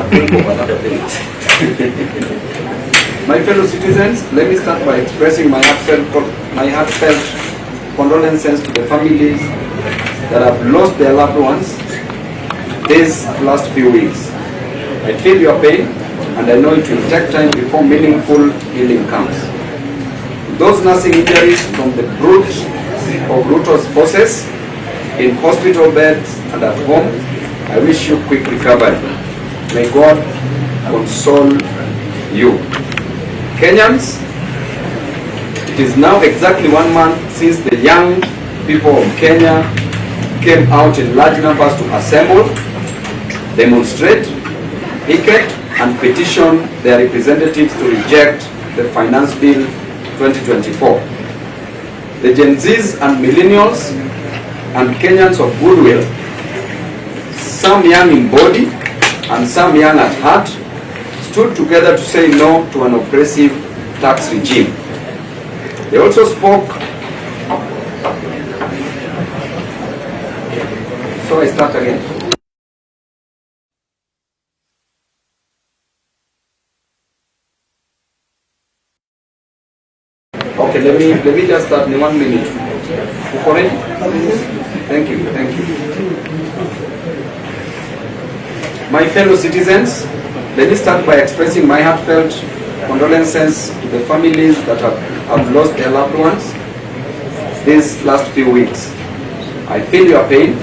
think of another thing. My fellow citizens, let me start by expressing my heartfelt condolences to the families that have lost their loved ones these last few weeks. I feel your pain, and I know it will take time before meaningful healing comes. Those nursing injuries from the brunt of Ruto's forces in hospital beds and at home, I wish you quick recovery. May God console you. Kenyans, it is now exactly 1 month since the young people of Kenya came out in large numbers to assemble, demonstrate, picket, and petition their representatives to reject the Finance Bill 2024. The Gen Zs and millennials and Kenyans of goodwill, some young in body and some young at heart, stood together to say no to an oppressive tax regime. They also spoke. So I start again. Okay, let me just start in 1 minute. Thank you. My fellow citizens, let me start by expressing my heartfelt condolences to the families that have lost their loved ones these last few weeks. I feel your pain,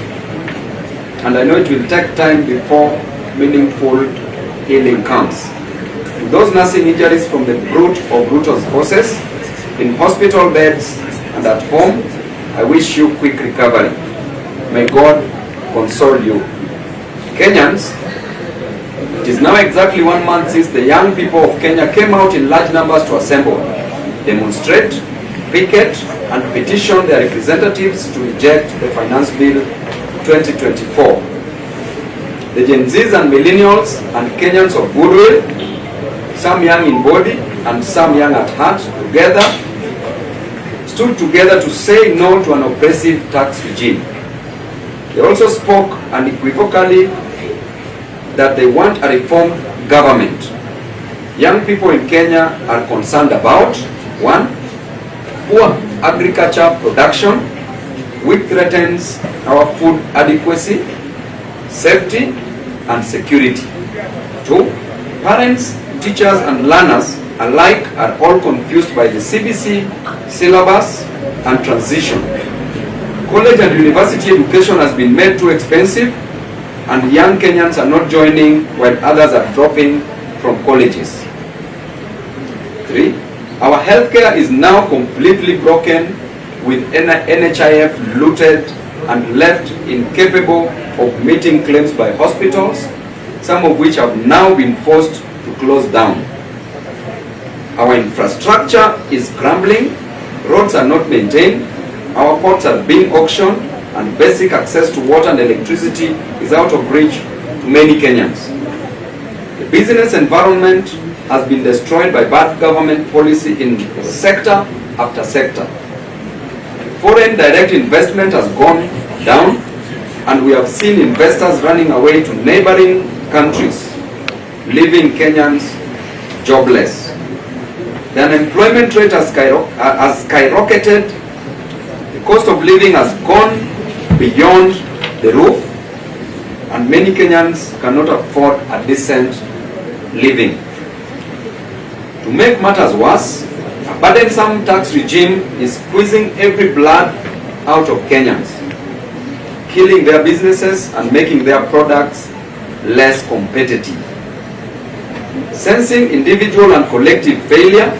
and I know it will take time before meaningful healing comes. Those nursing injuries from the brunt of Ruto's forces in hospital beds and at home, I wish you quick recovery. May God console you. Kenyans, it is now exactly 1 month since the young people of Kenya came out in large numbers to assemble, demonstrate, picket, and petition their representatives to reject the Finance Bill 2024. The Gen Zs and millennials and Kenyans of goodwill, some young in body and some young at heart, together stood together to say no to an oppressive tax regime. They also spoke unequivocally that they want a reformed government. Young people in Kenya are concerned about 1. Poor agriculture production, which threatens our food adequacy, safety, and security. 2. Parents, teachers, and learners alike are all confused by the CBC syllabus and transition. College and university education has been made too expensive, and young Kenyans are not joining while others are dropping from colleges. 3. Our healthcare is now completely broken, with NHIF looted and left incapable of meeting claims by hospitals, some of which have now been forced to close down. Our infrastructure is crumbling, roads are not maintained, our ports are being auctioned, and basic access to water and electricity is out of reach to many Kenyans. The business environment has been destroyed by bad government policy in sector after sector. Foreign direct investment has gone down, and we have seen investors running away to neighboring countries, leaving Kenyans jobless. The unemployment rate has skyrocketed, the cost of living has gone beyond the roof, and many Kenyans cannot afford a decent living. To make matters worse, a burdensome tax regime is squeezing every blood out of Kenyans, killing their businesses and making their products less competitive. Sensing individual and collective failure,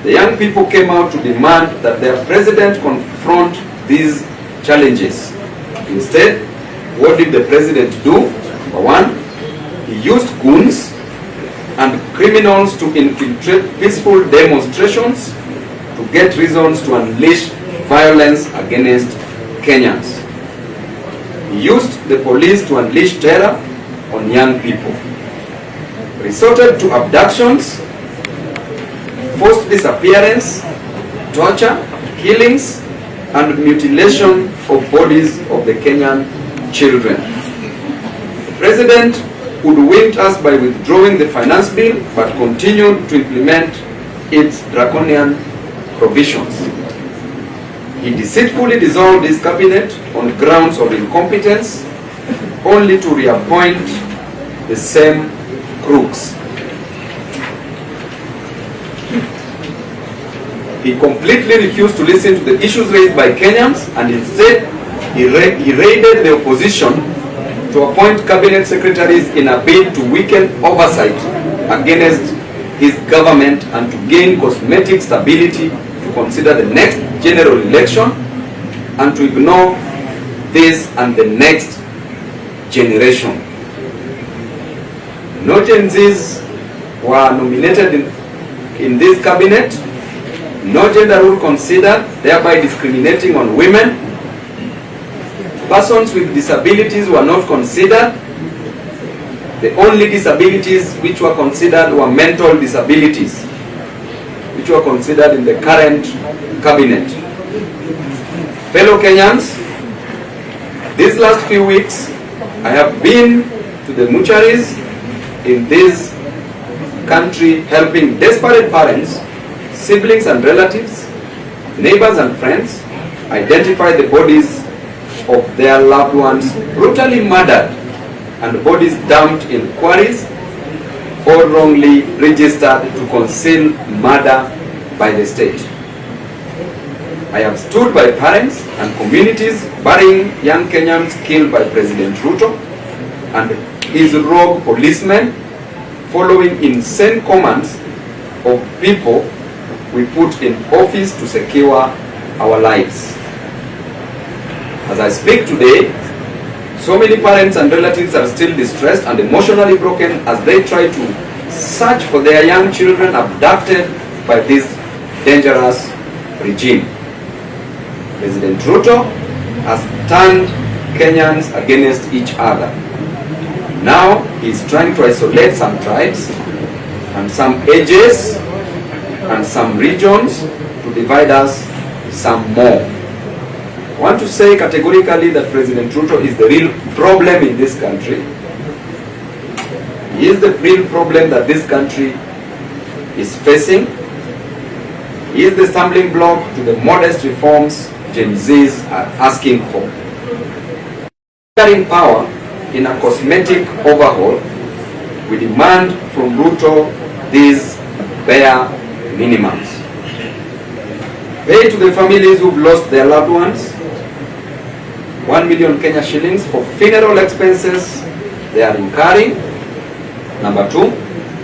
the young people came out to demand that their president confront these challenges. Instead, what did the president do? For one, he used goons and criminals to infiltrate peaceful demonstrations to get reasons to unleash violence against Kenyans. He used the police to unleash terror on young people. Resorted to abductions, forced disappearance, torture, killings, and mutilation of bodies of the Kenyan children. The president hoodwinked us by withdrawing the finance bill but continued to implement its draconian provisions. He deceitfully dissolved his cabinet on grounds of incompetence, only to reappoint the same crooks. He completely refused to listen to the issues raised by Kenyans, and instead he raided the opposition to appoint cabinet secretaries in a bid to weaken oversight against his government and to gain cosmetic stability, to consider the next general election and to ignore this and the next generation. No Gen Zs were nominated in this cabinet, no gender rule considered, thereby discriminating on women. Persons with disabilities were not considered. The only disabilities which were considered were mental disabilities, which were considered in the current cabinet. Fellow Kenyans, these last few weeks, I have been to the mortuaries in this country helping desperate parents, siblings and relatives, neighbors and friends identify the bodies of their loved ones brutally murdered and bodies dumped in quarries or wrongly registered to conceal murder by the state. I have stood by parents and communities burying young Kenyans killed by President Ruto and his rogue policemen, following insane commands of people we put in office to secure our lives. As I speak today, so many parents and relatives are still distressed and emotionally broken as they try to search for their young children abducted by this dangerous regime. President Ruto has turned Kenyans against each other. Now he is trying to isolate some tribes and some ages and some regions to divide us some more. I want to say categorically that President Ruto is the real problem in this country. He is the real problem that this country is facing. He is the stumbling block to the modest reforms Gen Zs are asking for. In power, in a cosmetic overhaul, we demand from Ruto these bare minimums. Pay to the families who've lost their loved ones 1 million Kenya shillings for funeral expenses they are incurring. Number 2,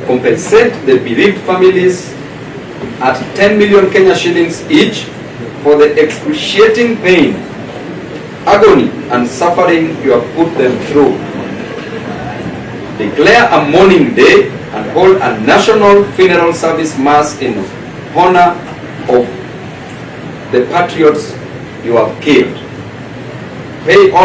compensate the bereaved families at 10 million Kenya shillings each for the excruciating pain, agony and suffering you have put them through. Declare a mourning day and hold a national funeral service mass in honor of the patriots you have killed. Pay all